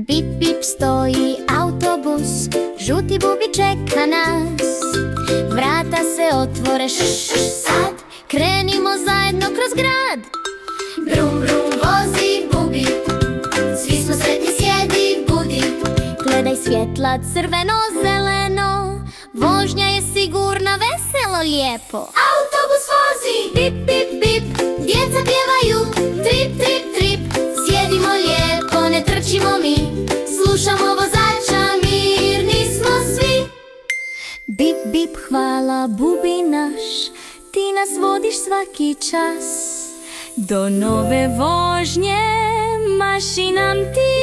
Bip, bip, stoji autobus, žuti bubi čeka nas. Vrata se otvore, sad krenimo zajedno kroz grad. Brum, brum, vozi bubi, svi smo sretni, sjedi, budi. Gledaj svjetla, crveno, zeleno, vožnja je sigurna, veselo, lijepo. Autobus vozi, bip, bip, bip, djeca pjevaju, trip, trip, trip. Sjedimo lijepo, ne trčimo mi, slušamo vozača, mirni smo svi. Bip, bip, hvala bubi naš, ti nas vodiš svaki čas. Do nove vožnje maši nam ti.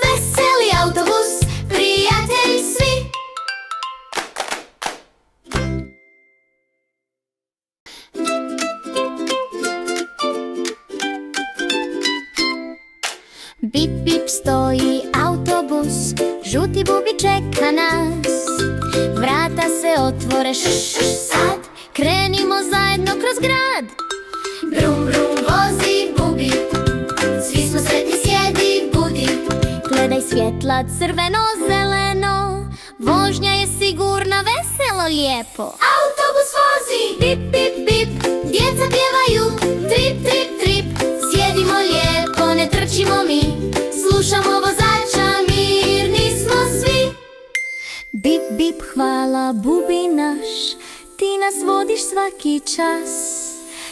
Veseli autobus, prijatelji svi. Bip, bip, stoji autobus, žuti bubi čeka nas. Vrata se otvore, sad krenimo zajedno kroz grad. Brum, brum, vozi bubi, svi smo sretni, sjedi, budi. Gledaj svjetla, crveno, zeleno, vožnja je sigurna, veselo, lijepo. Autobus vozi, bip, bip, bip, djeca pjevaju, trip, trip, trip. Sjedimo lijepo, ne trčimo mi, slušamo vozača, mirni smo svi. Bip, bip, hvala bubi naš, ti nas vodiš svaki čas.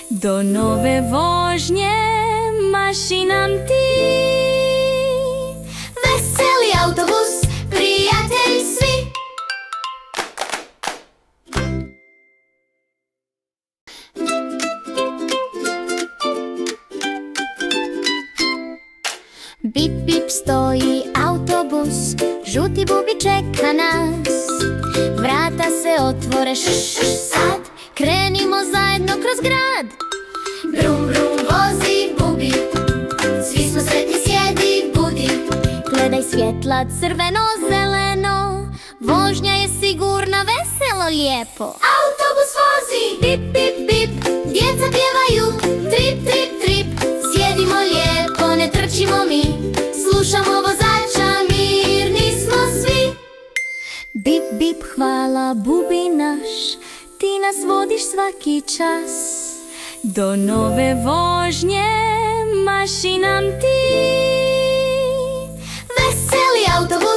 Do nove vožnje maši nam ti. Veseli autobus, prijatelji svi. Bip, bip, stoji autobus, žuti bubi čeka nas. Vrata se otvore, sad krenimo zajedno kroz grad. Brum, brum, vozi bubi, svi smo sretni, sjedi, budi. Gledaj svjetla, crveno, zeleno, vožnja je sigurna, veselo, lijepo. Autobus vozi, bip, bip, bip, djeca pjevaju, trip, trip, trip. Sjedimo lijepo, ne trčimo mi, slušamo vozača, mirni smo svi. Bip, bip, hvala bubi naš, ti nas vodiš svaki čas. Do nove vožnje maši nam ti. Veseli autobus,